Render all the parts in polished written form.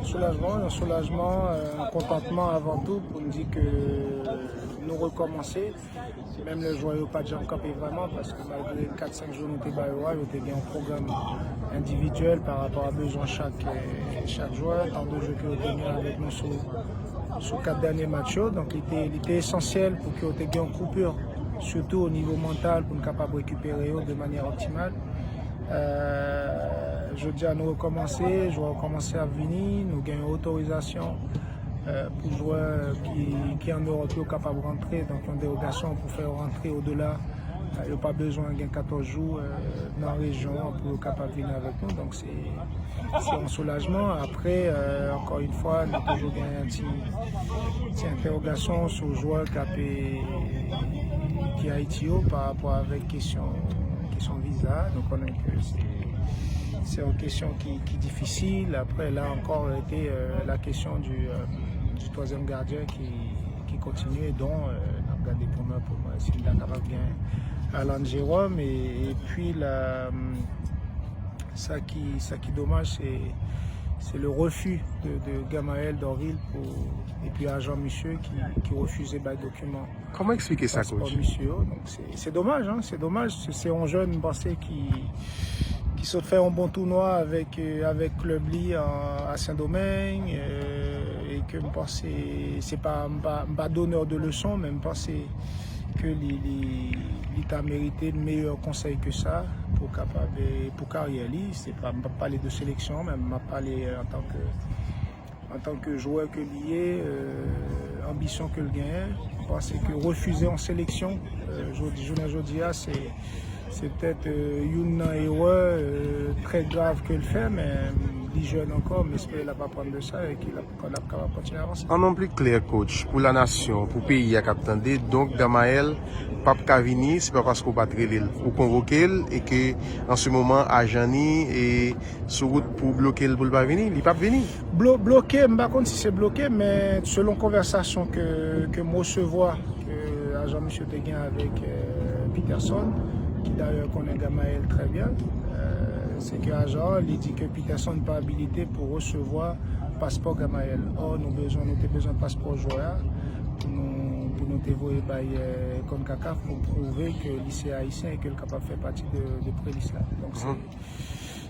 Un soulagement, un contentement avant tout pour nous dire que nous recommencer. Même le joyeux pas de campé vraiment parce que malgré 4-5 jours nous avons un programme individuel par rapport à besoin chaque joueur, tant de jeux que nous avons avec nous sur 4 derniers matchs. Donc il était essentiel pour que nous ayons une coupure, surtout au niveau mental pour nous capable de récupérer de manière optimale. Je dis à nous recommencer, je vais recommencer à venir, nous avons une autorisation pour joueurs qui en Europe sont capables de rentrer, donc une dérogation pour faire rentrer au-delà. Il n'y a pas besoin de 14 jours dans la région pour être capable de venir avec nous, donc c'est un soulagement. Après, encore une fois, nous avons toujours une petite interrogation sur le joueur qui est Haïti par rapport à la question visa, donc on a que c'est une question qui est difficile. Après, là encore, été la question du troisième gardien qui continue, dont on a regardé pour moi s'il est capable bien Alan Jérôme. Et puis, ça qui est dommage, c'est le refus de Gamaël Doril et puis agent monsieur qui refusait les documents. Comment expliquer ça, coach? C'est dommage, hein, c'est dommage. C'est un jeune passé qui se fait un bon tournoi avec Club Lee à Saint-Domingue et que je pense que c'est pas donneur de leçons, mais je pense que l'État a mérité de meilleurs conseils que ça pour carrière. C'est pas parler de sélection, mais je parler en tant que joueur que lié, ambition que le gain. Je pense que refuser en sélection, aujourd'hui, c'est peut-être une erreur très grave que le fait, mais il est jeune encore, mais j'espère qu'il ne va pas prendre de ça et qu'il va continuer à avancer. En non plus clair, coach, pour la nation, pour le pays à Capitandé, donc Gamaël, Pape Kavini, c'est pas parce qu'on battre l'île, ou convoquer et que en ce moment, Ajani est sur route pour bloquer le pour pas venir, il pas venir. Bloqué, je ne sais pas si c'est bloqué, mais selon la conversation que moi je vois, que agent M. Teguin avec Peterson, qui d'ailleurs connaît Gamaël très bien, c'est que l'agent il dit que Peterson n'est pas habilité pour recevoir le passeport Gamaël. Or, nous avons besoin de passeport joueur pour nous dévoiler comme CACAF pour prouver que le lycée haïtien et que le capable de faire partie de pré-l'islam. Donc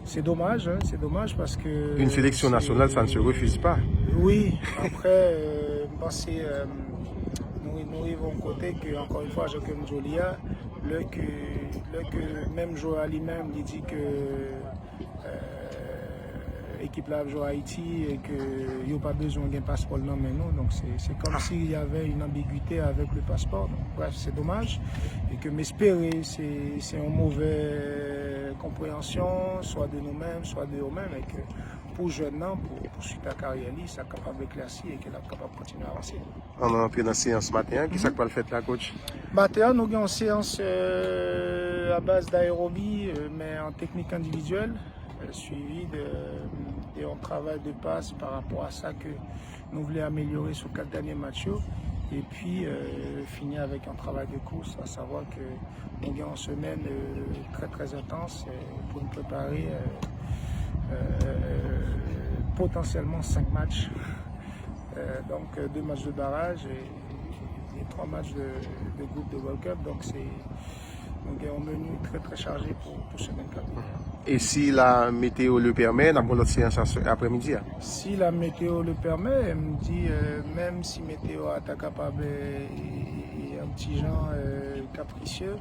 c'est dommage, hein, c'est dommage parce que... Une sélection nationale, ça ne se refuse pas. Oui, après, nous arrivons au côté que, encore une fois, Joachim Jolia, le que même joueur lui-même, il dit que l'équipe là joue à Haïti et qu'il n'y a pas besoin d'un passeport non mais non. Donc c'est comme s'il y avait une ambiguïté avec le passeport. Donc, bref, c'est dommage. Et que m'espérer, c'est une mauvaise compréhension, soit de nous-mêmes, soit de eux-mêmes. Et que pour jeunes, pour poursuivre ta carrière, ça est capable d'éclaircir et qu'elle est capable de continuer à avancer. On a entré dans la séance matin. Qui ça va le faire là, coach? Matin, nous avons une séance à base d'aérobie, mais en technique individuelle, suivie d'un travail de passe par rapport à ça que nous voulons améliorer sur 4 derniers matchs. Et puis finir avec un travail de course, à savoir que nous avons une semaine très intense pour nous préparer potentiellement 5 matchs. Donc 2 matchs de barrage et 3 matchs de groupe de World Cup. Donc c'est un menu très chargé pour semaine 4. Et si la météo le permet, nous avons l'autre séance après-midi. Si la météo le permet, elle me dit même si la météo est capable et un petit genre capricieux,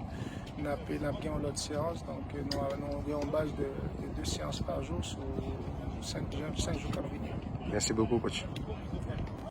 nous avons l'autre séance. Donc nous avons une base de 2 séances par jour sur 5 jours à venir. Merci beaucoup, coach.